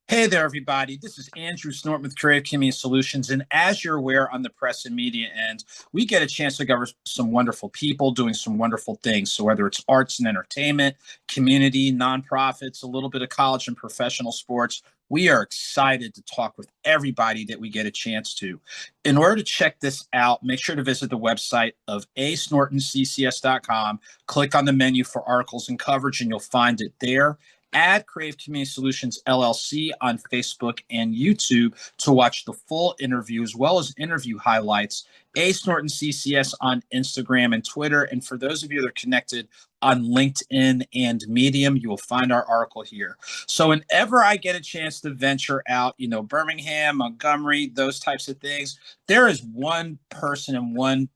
Hey there, everybody. This is Andrew Snorton with Creative Community Solutions. And as you're aware, on the press and media end, we get a chance to cover some wonderful people doing some wonderful things. So, whether it's arts and entertainment, community, nonprofits, a little bit of college and professional sports, we are excited to talk with everybody that we get a chance to. In order to check this out, make sure to visit the website of asnortonccs.com. Click on the menu for articles and coverage, and you'll find it there. Add Creative Community Solutions LLC on Facebook and YouTube to watch the full interview as well as interview highlights. Ace Norton CCS on Instagram and Twitter. And for those of you that are connected on LinkedIn and Medium, you will find our article here. So whenever I get a chance to venture out, Birmingham, Montgomery, those types of things, there is one person and one,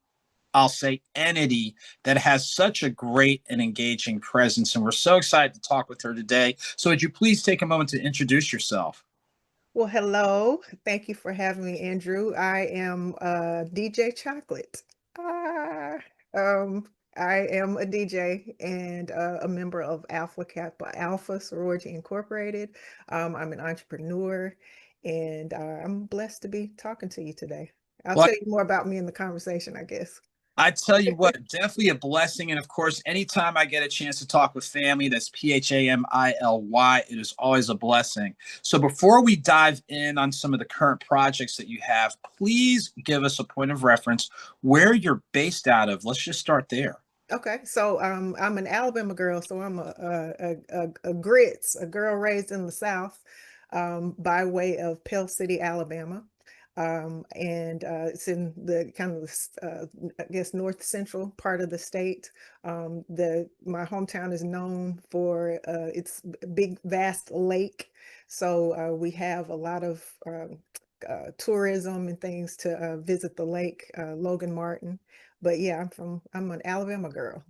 I'll say, entity that has such a great and engaging presence. And we're so excited to talk with her today. So would you please take a moment to introduce yourself? Well, hello. Thank you for having me, Andrew. I am DJ Chocolate. Ah, um, I am a DJ and a member of Alpha Kappa Alpha Sorority Incorporated. I'm an entrepreneur, and I'm blessed to be talking to you today. I'll Well, tell you more about me in the conversation, I guess. I tell you what, definitely a blessing. And of course, anytime I get a chance to talk with family, that's PHAMILY, it is always a blessing. So before we dive in on some of the current projects that you have, please give us a point of reference where you're based out of. Let's just start there. Okay, so I'm an Alabama girl, so I'm a grits, a girl raised in the South, by way of Pell City, Alabama, and it's in the kind of I guess north central part of the state. The My hometown is known for its big vast lake, so we have a lot of tourism and things to visit the lake, Logan Martin. But yeah, I'm an Alabama girl.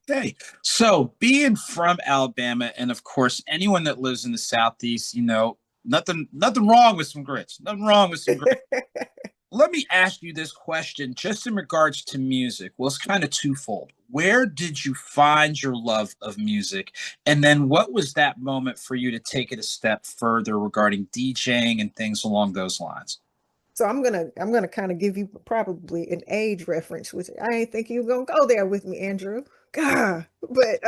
Okay. So being from Alabama, and of course, anyone that lives in the Southeast, nothing wrong with some grits. Nothing wrong with some grits. Let me ask you this question just in regards to music. Well, it's kind of twofold. Where did you find your love of music? And then what was that moment for you to take it a step further regarding DJing and things along those lines? So I'm gonna kind of give you probably an age reference, which I ain't think you were gonna go there with me, Andrew. God, but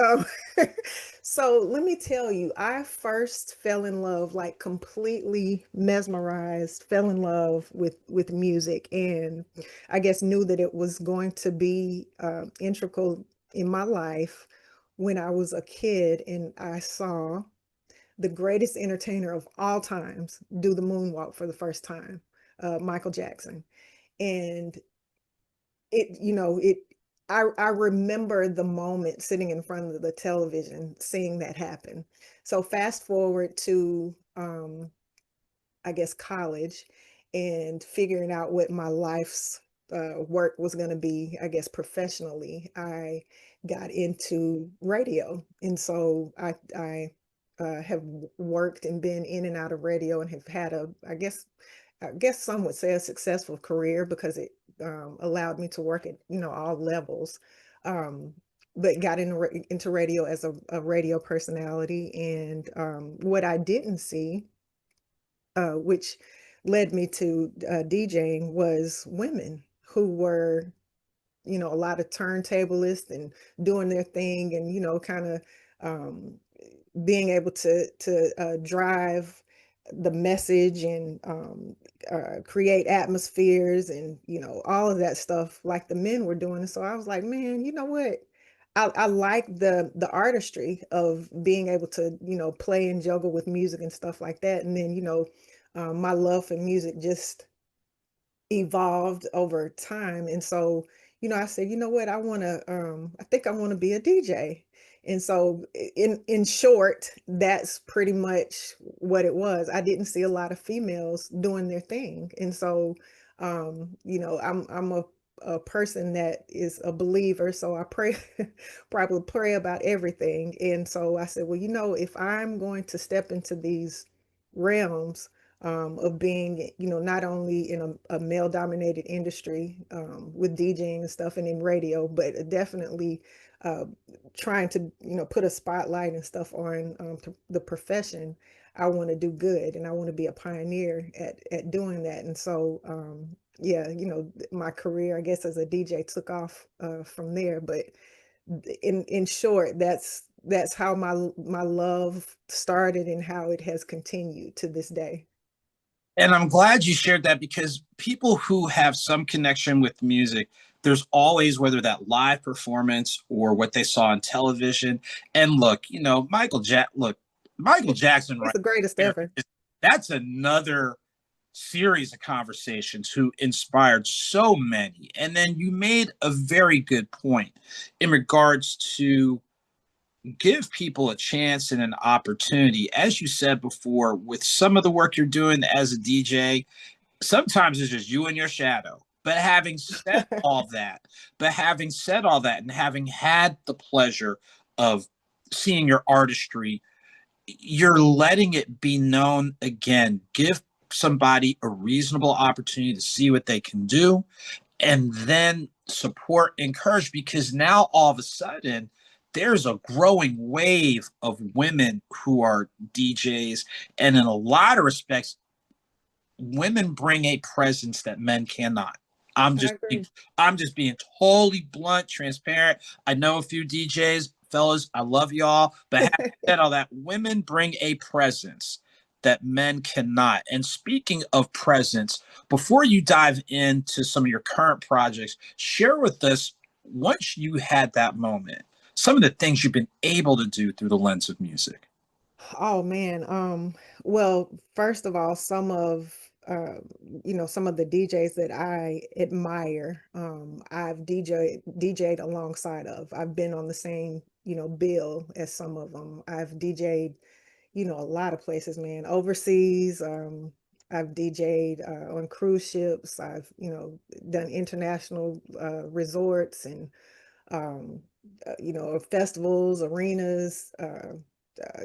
so let me tell you, I first fell in love, like completely mesmerized, fell in love with music, and I guess knew that it was going to be integral in my life when I was a kid, and I saw the greatest entertainer of all times do the moonwalk for the first time, Michael Jackson. And I remember the moment sitting in front of the television, seeing that happen. So fast forward to, I guess, college and figuring out what my life's work was going to be, I guess, professionally. I got into radio. And so I have worked and been in and out of radio and have had I guess some would say a successful career because it allowed me to work at all levels. Um, but got into radio as a radio personality, and what I didn't see, which led me to DJing, was women who were a lot of turntablists and doing their thing, and kind of um, being able to drive the message and create atmospheres and all of that stuff like the men were doing. So I was like, man, you know what? I like the artistry of being able to play and juggle with music and stuff like that. And then my love for music just evolved over time. And so, I said, you know what, I think I want to be a DJ. And so in short, that's pretty much what it was. I didn't see a lot of females doing their thing. And so I'm a person that is a believer, so I pray probably pray about everything. And so I said, well, if I'm going to step into these realms, of being, not only in a male dominated industry, with DJing and stuff and in radio, but definitely uh, trying to, put a spotlight and stuff on the profession. I want to do good and I want to be a pioneer at doing that. And so, yeah, my career, I guess, as a DJ took off from there. But in short, that's how my love started and how it has continued to this day. And I'm glad you shared that, because people who have some connection with music, there's always, whether that live performance or what they saw on television. And look, Michael Jackson He's right the greatest there, ever. that's another series of conversations who inspired so many. And then you made a very good point in regards to give people a chance and an opportunity. As you said before, with some of the work you're doing as a DJ, sometimes it's just you and your shadow. But having said all that, and having had the pleasure of seeing your artistry, you're letting it be known again. Give somebody a reasonable opportunity to see what they can do, and then support, encourage, because now all of a sudden there's a growing wave of women who are DJs, and in a lot of respects women bring a presence that men cannot. I'm I just agree. I'm just being totally blunt, transparent. I know a few DJs, fellas, I love y'all, but having said all that, women bring a presence that men cannot. And speaking of presence, before you dive into some of your current projects, share with us, once you had that moment, some of the things you've been able to do through the lens of music. Oh man. Well, first of all, some of the DJs that I admire, I've DJ'd alongside of. I've been on the same, bill as some of them. I've DJ'd, a lot of places, man, overseas. I've DJ'd on cruise ships. I've, done international resorts and um, festivals, arenas,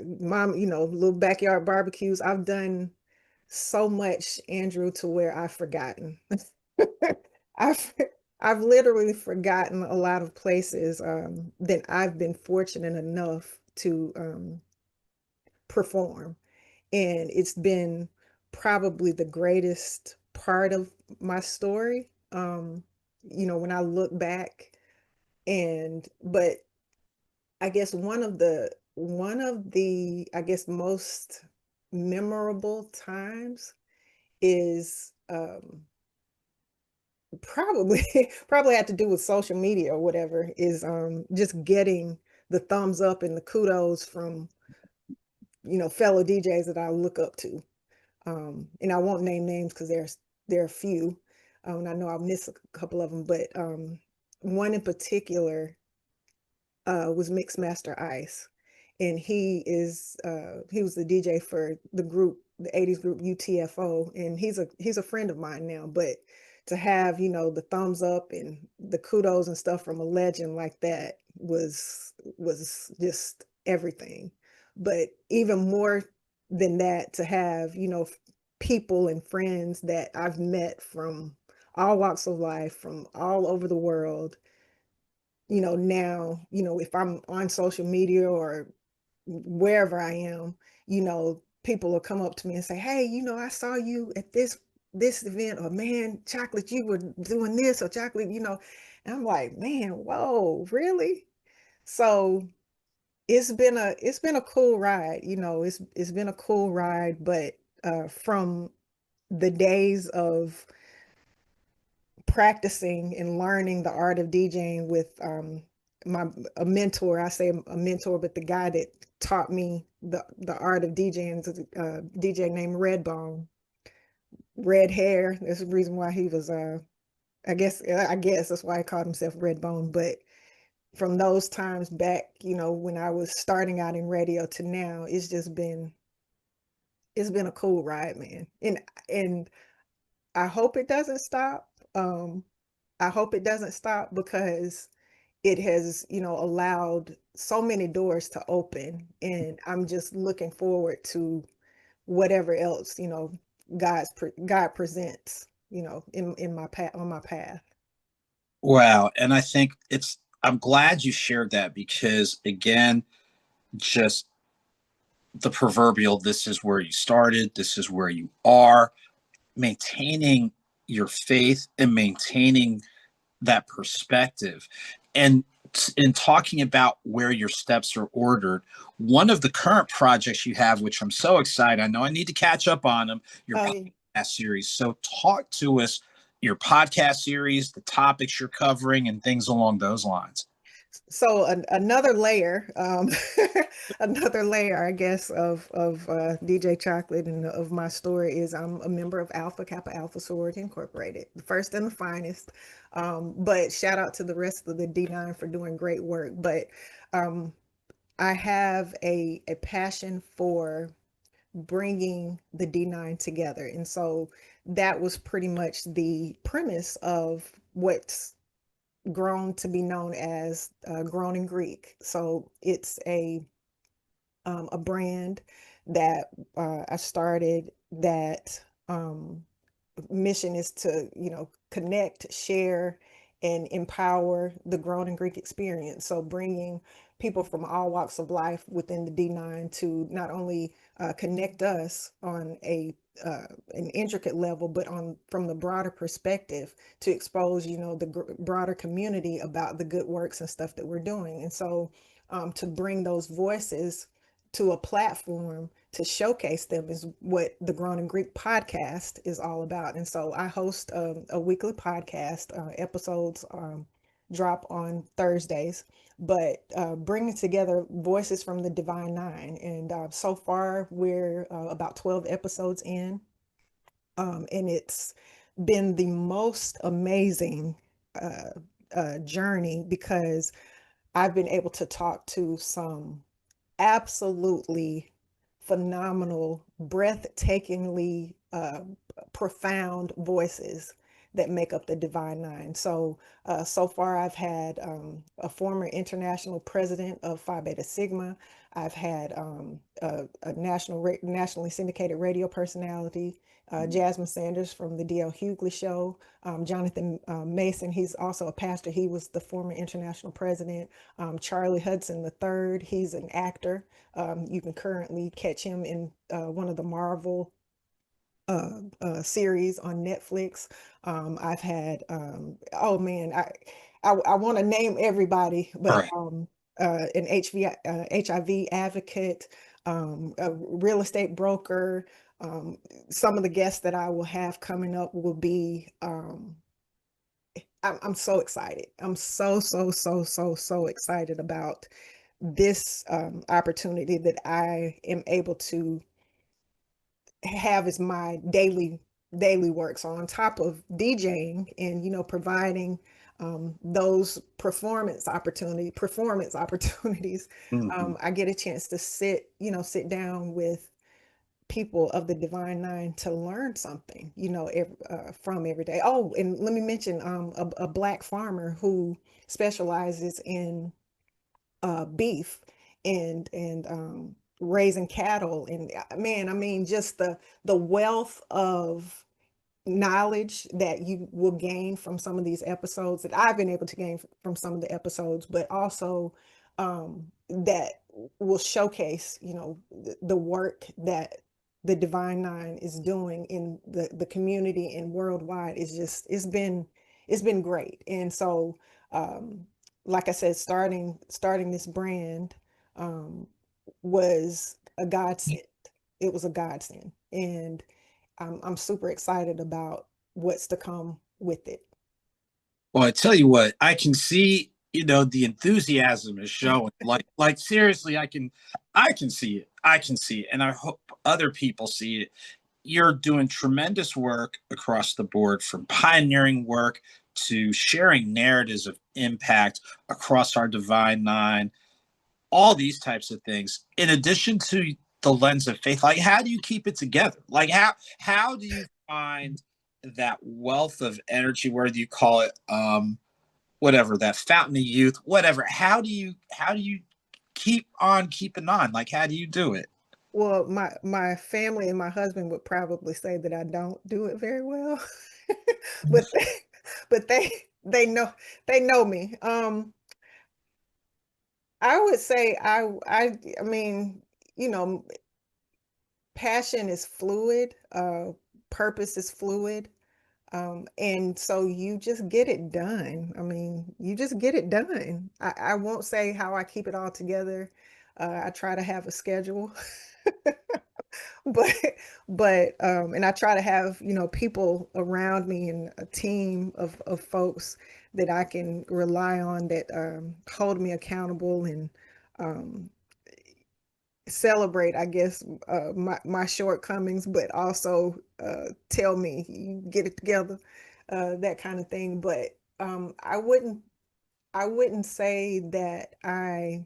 little backyard barbecues. I've done so much, Andrew, to where I've forgotten. I've I've literally forgotten a lot of places that I've been fortunate enough to perform, and it's been probably the greatest part of my story. When I look back, but I guess one of the I guess most memorable times is probably probably had to do with social media or whatever, is just getting the thumbs up and the kudos from fellow DJs that I look up to. And I won't name names because there are a few, and I know I'll miss a couple of them, but one in particular was Mixmaster Ice, and he was the DJ for the '80s group UTFO, and he's a friend of mine now. But to have the thumbs up and the kudos and stuff from a legend like that was just everything. But even more than that, to have people and friends that I've met from all walks of life, from all over the world, now, if I'm on social media or wherever I am, people will come up to me and say, "Hey, I saw you at this event," or "Man, Chocolate, you were doing this," or "Chocolate," and I'm like, "Man, whoa, really?" So it's been a cool ride, it's been a cool ride, but from the days of practicing and learning the art of DJing with my a mentor. I say a mentor, but the guy that taught me the art of DJing is a DJ named Redbone. Red hair. There's a reason why he was I guess that's why he called himself Redbone. But from those times back, when I was starting out in radio to now, it's been a cool ride, man. And I hope it doesn't stop. I hope it doesn't stop because it has, allowed so many doors to open, and I'm just looking forward to whatever else, God presents, in my path, on my path. Wow. And I think I'm glad you shared that, because again, just the proverbial, this is where you started, this is where you are, maintaining your faith and maintaining that perspective. And in talking about where your steps are ordered, one of the current projects you have, which I'm so excited, I know I need to catch up on them, your Oh, yeah. podcast series. So talk to us, your podcast series, the topics you're covering, and things along those lines. So another layer, another layer, I guess, of DJ Chocolate and of my story is I'm a member of Alpha Kappa Alpha Sorority Incorporated, the first and the finest. But shout out to the rest of the D9 for doing great work. But um, I have a passion for bringing the D9 together, and so that was pretty much the premise of what's grown to be known as Grown in Greek. So it's a brand that I started that mission is to, connect, share, and empower the Grown in Greek experience. So bringing people from all walks of life within the D9 to not only connect us on an intricate level, but on from the broader perspective to expose, the broader community about the good works and stuff that we're doing. And so to bring those voices to a platform to showcase them is what the Grown in Greek podcast is all about. And so I host a weekly podcast. Episodes drop on Thursdays, but bringing together voices from the Divine Nine. And so far, we're about 12 episodes in, and it's been the most amazing journey because I've been able to talk to some absolutely phenomenal, breathtakingly profound voices that make up the Divine Nine. So, so far, I've had a former international president of Phi Beta Sigma. I've had a nationally syndicated radio personality, Jasmine Sanders from the D.L. Hughley Show, Jonathan Mason. He's also a pastor. He was the former international president. Charlie Hudson III. He's an actor. You can currently catch him in one of the Marvel series on Netflix. I've had, oh man, I want to name everybody, All but right. an HIV advocate, a real estate broker. Some of the guests that I will have coming up will be, I'm so excited. I'm so excited about this opportunity that I am able to have as my daily work. So on top of DJing and providing those performance opportunities, Mhm. I get a chance to sit down with people of the Divine Nine to learn something, from every day. Oh, and let me mention a Black farmer who specializes in beef and raising cattle. And man, I mean, just the wealth of knowledge that you will gain from some of these episodes that I've been able to gain from some of the episodes, but also that will showcase, the work that the Divine Nine is doing in the community and worldwide is just it's been great. And so like I said, starting this brand um was a godsend. It was a godsend. And I'm super excited about what's to come with it. Well, I tell you what, I can see, the enthusiasm is showing. Like seriously, I can see it. I can see it. And I hope other people see it. You're doing tremendous work across the board, from pioneering work to sharing narratives of impact across our Divine Nine, all these types of things. In addition to the lens of faith, like how do you keep it together? Like how do you find that wealth of energy, whether you call it whatever, that fountain of youth, whatever. How do you keep on keeping on? Like how do you do it? Well, my family and my husband would probably say that I don't do it very well, but but they know me. I would say I mean, passion is fluid, purpose is fluid. And so you just get it done. I mean, you just get it done. I won't say how I keep it all together. I try to have a schedule, but and I try to have, people around me and a team of folks that I can rely on that hold me accountable and um, celebrate, I guess, my shortcomings, but also tell me you get it together, that kind of thing. But I wouldn't say that I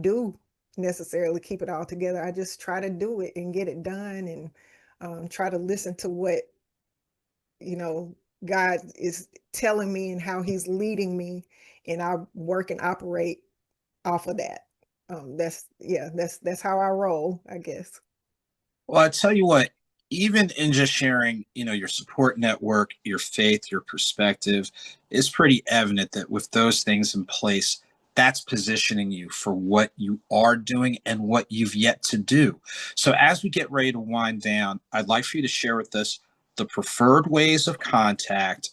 do necessarily keep it all together. I just try to do it and get it done, and try to listen to what you know God is telling me and how He's leading me, and I work and operate off of that. That's how I roll, I guess. Well, I tell you what, even in just sharing, your support network, your faith, your perspective, it's pretty evident that with those things in place, that's positioning you for what you are doing and what you've yet to do. So, as we get ready to wind down, I'd like for you to share with us the preferred ways of contact,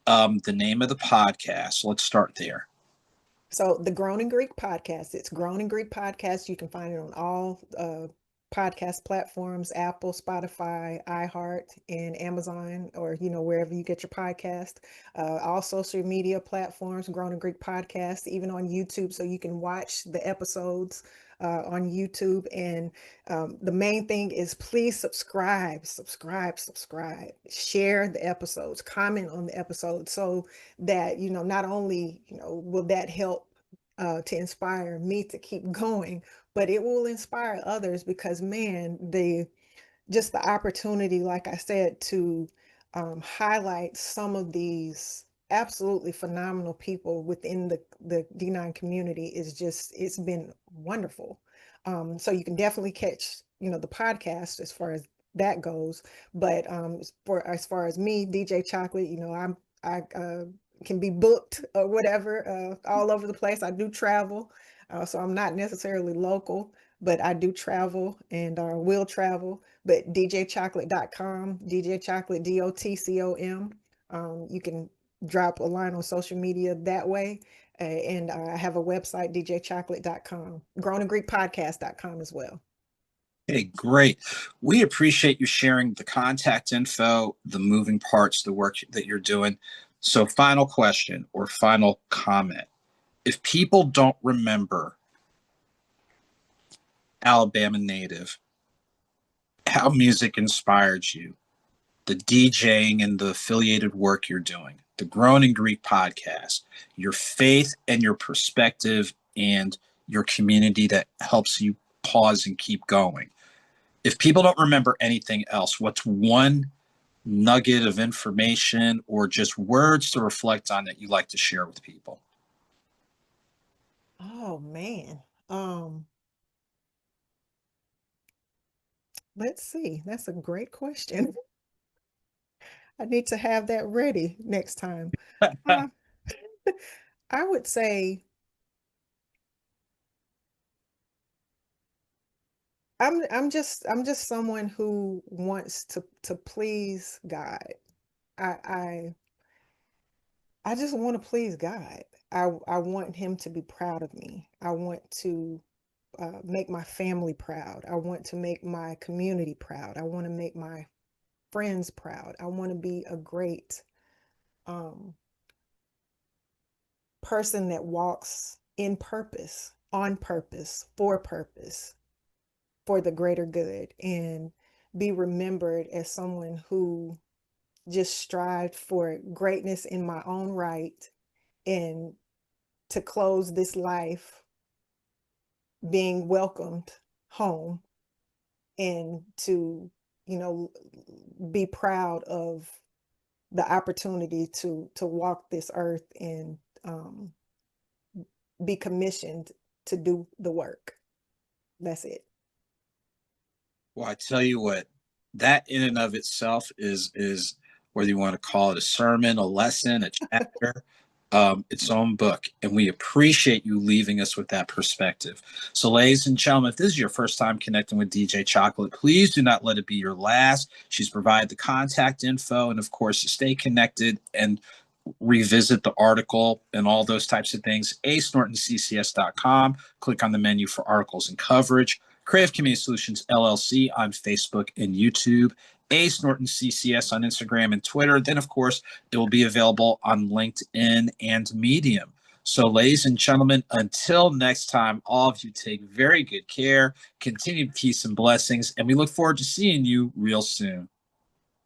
the name of the podcast. Let's start there. So the Grown in Greek podcast, it's Grown in Greek podcast. You can find it on all podcast platforms, Apple, Spotify, iHeart, and Amazon, or wherever you get your podcast. All social media platforms, Grown in Greek podcast, even on YouTube, so you can watch the episodes on YouTube. And the main thing is, please subscribe, share the episodes, comment on the episodes, so that not only will that help to inspire me to keep going, but it will inspire others, because man, the opportunity, like I said, to highlight some of these absolutely phenomenal people within the D9 community is just, it's been wonderful. So you can definitely catch, the podcast as far as that goes. But as far as me, DJ Chocolate, I can be booked or whatever, all over the place. I do travel, so I'm not necessarily local, but I do travel and will travel. But djchocolate.com, DJ Chocolate, DOTCOM. You can drop a line on social media that way. And I have a website, djchocolate.com, grown and greek podcast.com as well. Okay, great. We appreciate you sharing the contact info, the moving parts, the work that you're doing. So, final question or final comment. If people don't remember Alabama Native, how music inspired you, the DJing and the affiliated work you're doing, the Grown in Greek podcast, your faith and your perspective, and your community that helps you pause and keep going. If people don't remember anything else, what's one nugget of information or just words to reflect on that you like to share with people? Oh man. Let's see. That's a great question. I need to have that ready next time. Uh, I would say I'm just someone who wants to please God. I I I just want to please God. I want him to be proud of me. I want to make my family proud. I want to make my community proud. I want to make my friends proud. I want to be a great um, person that walks in purpose, on purpose, for the greater good, and be remembered as someone who just strived for greatness in my own right, and to close this life being welcomed home, and to, you know, be proud of the opportunity to walk this earth and be commissioned to do the work. That's it. Well, I tell you what, that in and of itself is whether you want to call it a sermon, a lesson, a chapter, its own book, and we appreciate you leaving us with that perspective. So, ladies and gentlemen, if this is your first time connecting with DJ Chocolate, please do not let it be your last. She's provided the contact info, and of course, stay connected and revisit the article and all those types of things. ASnortonCCS.com. Click on the menu for articles and coverage. Creative Community Solutions LLC on Facebook and YouTube. Ace Norton CCS on Instagram and Twitter. Then, of course, it will be available on LinkedIn and Medium. So, ladies and gentlemen, until next time, all of you take very good care, continued peace and blessings, and we look forward to seeing you real soon.